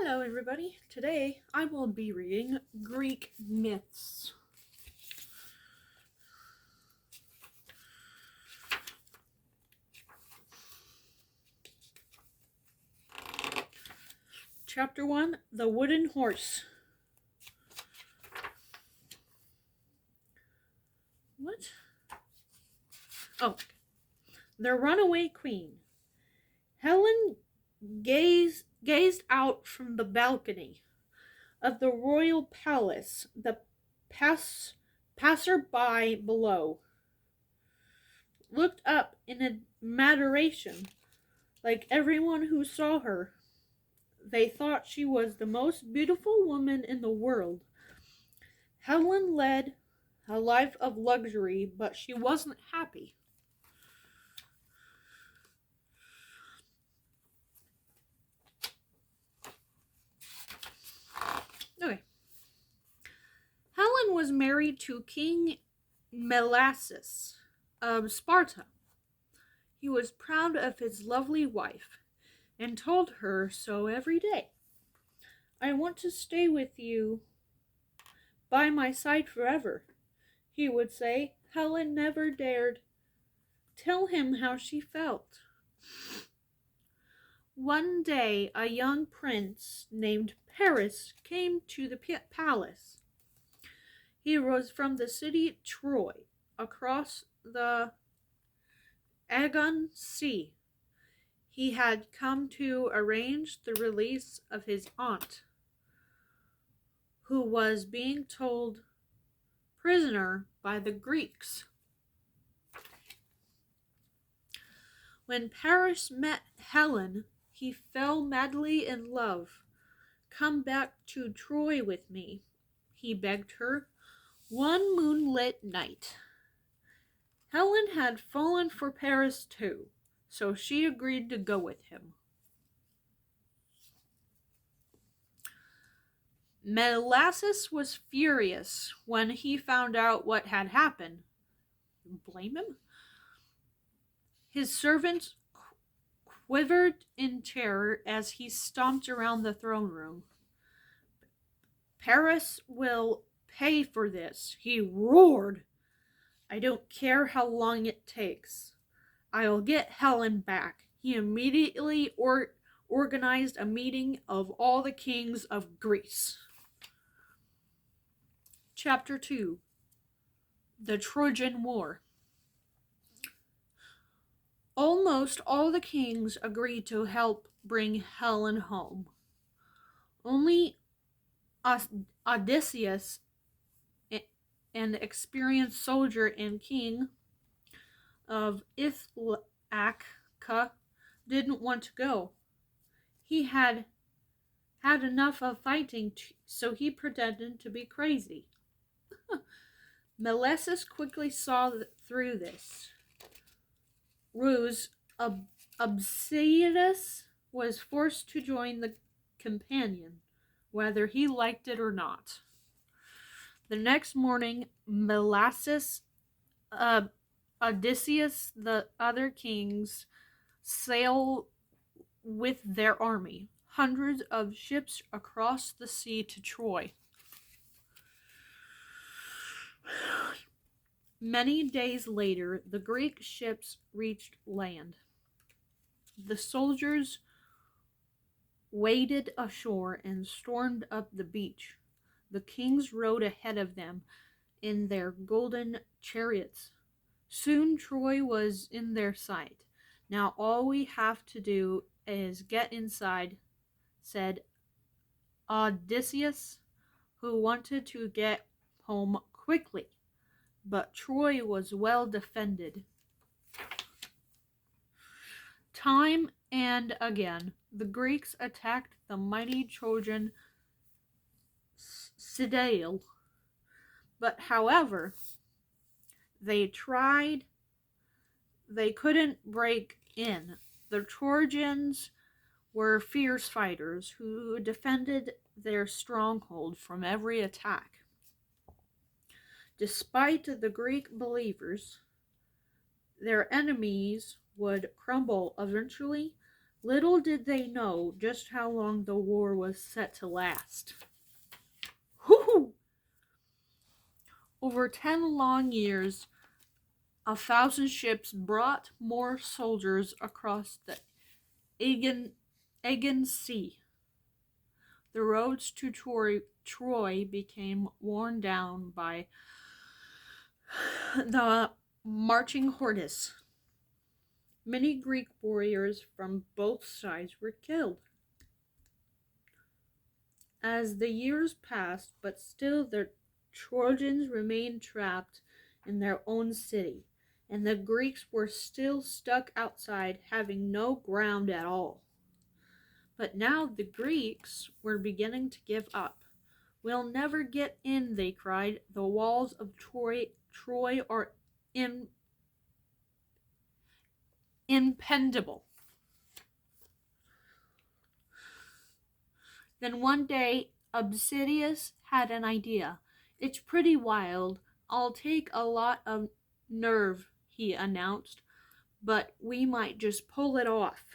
Hello everybody, today I will be reading Greek myths. Chapter 1, The Wooden Horse. What? Oh, the runaway queen. Helen gazed out from the balcony of the royal palace. The passerby below looked up in admiration, like everyone who saw her. They thought she was the most beautiful woman in the world. Helen led a life of luxury, but she wasn't happy. Okay. Helen was married to King Melassus of Sparta. He was proud of his lovely wife and told her so every day. "I want to stay with you by my side forever," he would say. Helen never dared tell him how she felt. One day, a young prince named Paris came to the palace. He was from the city Troy, across the Aegean Sea. He had come to arrange the release of his aunt, who was being held prisoner by the Greeks. When Paris met Helen, he fell madly in love. "Come back to Troy with me," he begged her, one moonlit night. Helen had fallen for Paris too, so she agreed to go with him. Melassus was furious when he found out what had happened. Blame him? His servants quivered in terror as he stomped around the throne room. "Paris will pay for this," he roared. "I don't care how long it takes. I'll get Helen back." He immediately organized a meeting of all the kings of Greece. Chapter 2, The Trojan War. Almost all the kings agreed to help bring Helen home. Only Odysseus, an experienced soldier and king of Ithaca, didn't want to go. He had had enough of fighting, so he pretended to be crazy. Melassus quickly saw through this ruse. Odysseus was forced to join the companion, whether he liked it or not. The next morning, Melassus, Odysseus, the other kings sailed with their army, hundreds of ships across the sea to Troy. Many days later, the Greek ships reached land. The soldiers waded ashore and stormed up the beach. The kings rode ahead of them in their golden chariots. Soon Troy was in their sight. "Now all we have to do is get inside," said Odysseus, who wanted to get home quickly. But Troy was well defended. Time and again, the Greeks attacked the mighty Trojan citadel. But however they tried, they couldn't break in. The Trojans were fierce fighters who defended their stronghold from every attack. Despite the Greek believers, their enemies would crumble eventually Little did they know just how long the war was set to last. Whew! Over 10 long years, 1,000 ships brought more soldiers across the Aegean Sea. The roads to Troy became worn down by the marching hordes. Many Greek warriors from both sides were killed. As the years passed, but still the Trojans remained trapped in their own city, and the Greeks were still stuck outside, having no ground at all. But now the Greeks were beginning to give up. "We'll never get in," they cried. "The walls of Troy are impenetrable." Then one day, Obsidius had an idea. "It's pretty wild. I'll take a lot of nerve," he announced, "but we might just pull it off."